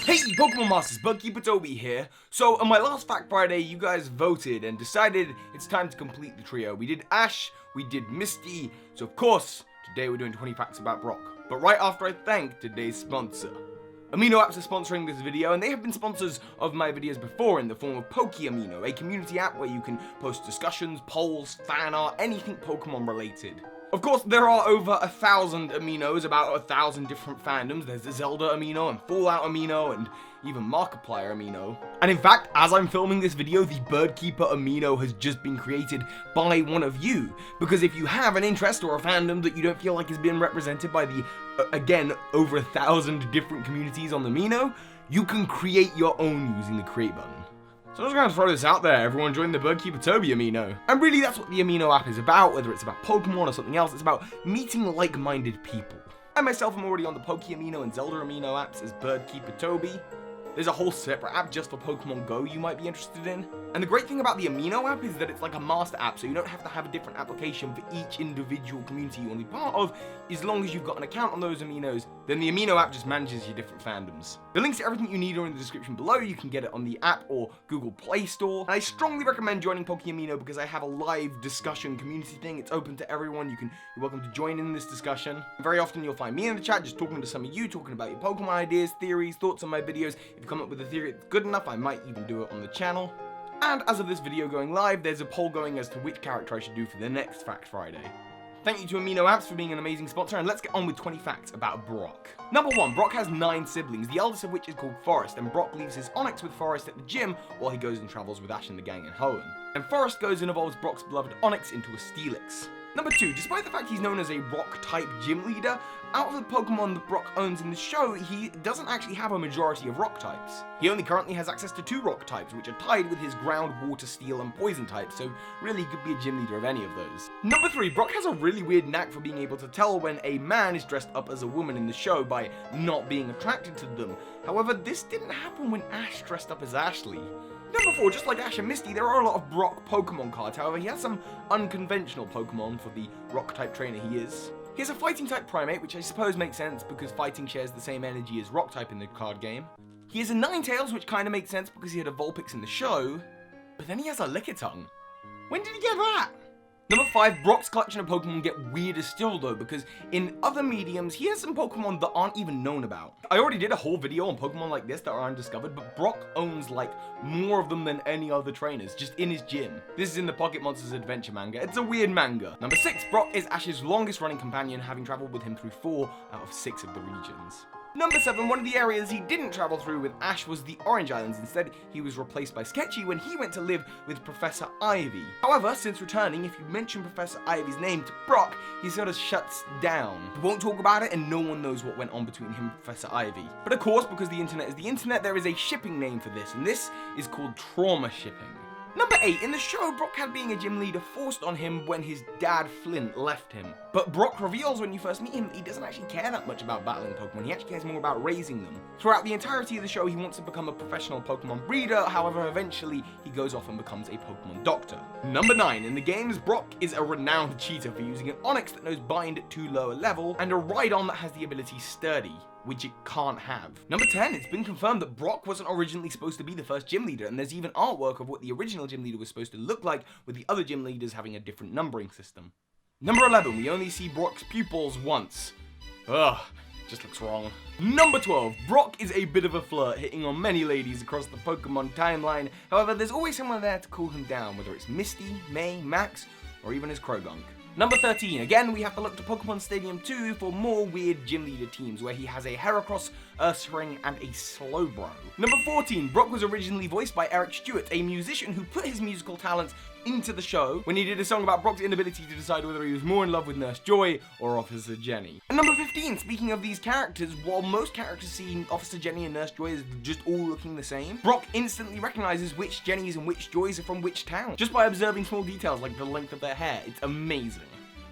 Hey Pokemon Masters, Birdkeepertoby here. So on my last Fact Friday, you guys voted and decided it's time to complete the trio. We did Ash, we did Misty, so of course, today we're doing 20 facts about Brock. But right after I thank today's sponsor. Amino Apps are sponsoring this video, and they have been sponsors of my videos before in the form of Pokeamino, a community app where you can post discussions, polls, fan art, anything Pokemon related. Of course, there are over 1,000 Aminos, about 1,000 different fandoms. There's the Zelda Amino and Fallout Amino and even Markiplier Amino. And in fact, as I'm filming this video, the Birdkeeper Amino has just been created by one of you. Because if you have an interest or a fandom that you don't feel like is being represented by the, again, over 1,000 different communities on the Amino, you can create your own using the create button. So I'm just going to throw this out there, everyone join the Birdkeepertoby Amino. And really that's what the Amino app is about, whether it's about Pokemon or something else, it's about meeting like-minded people. I myself am already on the Pokeamino and Zelda Amino apps as Birdkeepertoby. There's a whole separate app just for Pokemon Go you might be interested in. And the great thing about the Amino app is that it's like a master app, so you don't have to have a different application for each individual community you want to be part of. As long as you've got an account on those Aminos, then the Amino app just manages your different fandoms. The links to everything you need are in the description below. You can get it on the app or Google Play Store. And I strongly recommend joining Pokeamino because I have a live discussion community thing. It's open to everyone. You're welcome to join in this discussion. Very often you'll find me in the chat just talking to some of you, talking about your Pokemon ideas, theories, thoughts on my videos. If you come up with a theory that's good enough, I might even do it on the channel. And as of this video going live, there's a poll going as to which character I should do for the next Fact Friday. Thank you to Amino Apps for being an amazing sponsor, and let's get on with 20 facts about Brock. Number 1, Brock has 9 siblings, the eldest of which is called Forest, and Brock leaves his Onix with Forest at the gym while he goes and travels with Ash and the gang in Hoenn. And Forest goes and evolves Brock's beloved Onix into a Steelix. Number 2, despite the fact he's known as a rock-type gym leader, out of the Pokemon that Brock owns in the show, he doesn't actually have a majority of rock types. He only currently has access to 2 rock types, which are tied with his ground, water, steel, and poison types, so really he could be a gym leader of any of those. Number 3, Brock has a really weird knack for being able to tell when a man is dressed up as a woman in the show by not being attracted to them. However, this didn't happen when Ash dressed up as Ashley. Number 4, just like Ash and Misty, there are a lot of Brock Pokemon cards, however he has some unconventional Pokemon for the rock-type trainer he is. He has a fighting-type Primate, which I suppose makes sense because fighting shares the same energy as rock-type in the card game. He has a Ninetales, which kinda makes sense because he had a Vulpix in the show, but then he has a Lickitung. When did he get that? Number 5, Brock's collection of Pokemon get weirder still though, because in other mediums, he has some Pokemon that aren't even known about. I already did a whole video on Pokemon like this that are undiscovered, but Brock owns like more of them than any other trainers, just in his gym. This is in the Pocket Monsters Adventure manga. It's a weird manga. Number 6, Brock is Ash's longest running companion, having traveled with him through 4 out of 6 of the regions. Number 7, one of the areas he didn't travel through with Ash was the Orange Islands. Instead, he was replaced by Sketchy when he went to live with Professor Ivy. However, since returning, if you mention Professor Ivy's name to Brock, he sort of shuts down. He won't talk about it, and no one knows what went on between him and Professor Ivy. But of course, because the internet is the internet, there is a shipping name for this, and this is called trauma shipping. Number 8, in the show, Brock had being a gym leader forced on him when his dad Flint left him. But Brock reveals when you first meet him that he doesn't actually care that much about battling Pokemon, he actually cares more about raising them. Throughout the entirety of the show, he wants to become a professional Pokemon breeder, however, eventually he goes off and becomes a Pokemon doctor. Number 9, in the games, Brock is a renowned cheater for using an Onix that knows Bind at too low a level, and a Rhydon that has the ability Sturdy, which it can't have. Number 10, it's been confirmed that Brock wasn't originally supposed to be the first gym leader, and there's even artwork of what the original gym leader was supposed to look like, with the other gym leaders having a different numbering system. Number 11, we only see Brock's pupils once. Ugh, just looks wrong. Number 12, Brock is a bit of a flirt, hitting on many ladies across the Pokemon timeline. However, there's always someone there to cool him down, whether it's Misty, May, Max, or even his Krogunk. Number 13, again we have to look to Pokemon Stadium 2 for more weird gym leader teams where he has a Heracross, Ursaring, and a Slowbro. Number 14, Brock was originally voiced by Eric Stewart, a musician who put his musical talents into the show when he did a song about Brock's inability to decide whether he was more in love with Nurse Joy or Officer Jenny. And number 15, speaking of these characters, while most characters see Officer Jenny and Nurse Joy as just all looking the same, Brock instantly recognizes which Jennys and which Joys are from which town, just by observing small details like the length of their hair. It's amazing.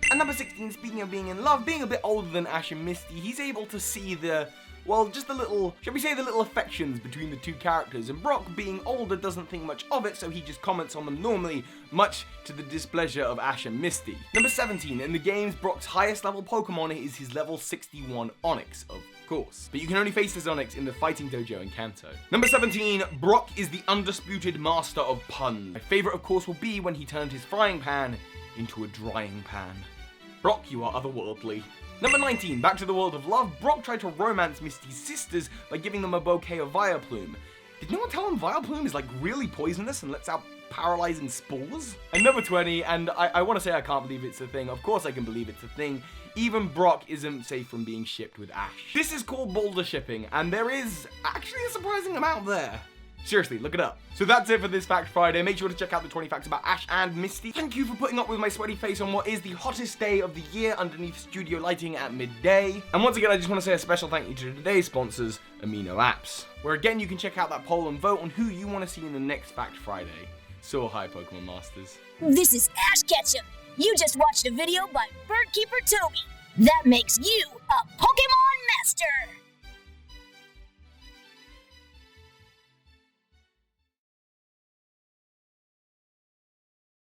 And number 16, speaking of being in love, being a bit older than Ash and Misty, he's able to see the well, just the little, shall we say the little affections between the two characters, and Brock, being older, doesn't think much of it, so he just comments on them normally, much to the displeasure of Ash and Misty. Number 17, in the games, Brock's highest level Pokemon is his level 61 Onix, of course. But you can only face this Onix in the Fighting Dojo in Kanto. Number 17, Brock is the undisputed master of puns. My favorite, of course, will be when he turned his frying pan into a drying pan. Brock, you are otherworldly. Number 19, back to the world of love, Brock tried to romance Misty's sisters by giving them a bouquet of Vileplume. Did no one tell him Vileplume is like really poisonous and lets out paralyzing spores? And number 20, and I want to say I can't believe it's a thing. Of course I can believe it's a thing. Even Brock isn't safe from being shipped with Ash. This is called boulder shipping, and there is actually a surprising amount there. Seriously, look it up. So that's it for this Fact Friday. Make sure to check out the 20 facts about Ash and Misty. Thank you for putting up with my sweaty face on what is the hottest day of the year underneath studio lighting at midday. And once again, I just want to say a special thank you to today's sponsors, Amino Apps, where again, you can check out that poll and vote on who you want to see in the next Fact Friday. So hi, Pokemon Masters. This is Ash Ketchum. You just watched a video by Birdkeepertoby. That makes you a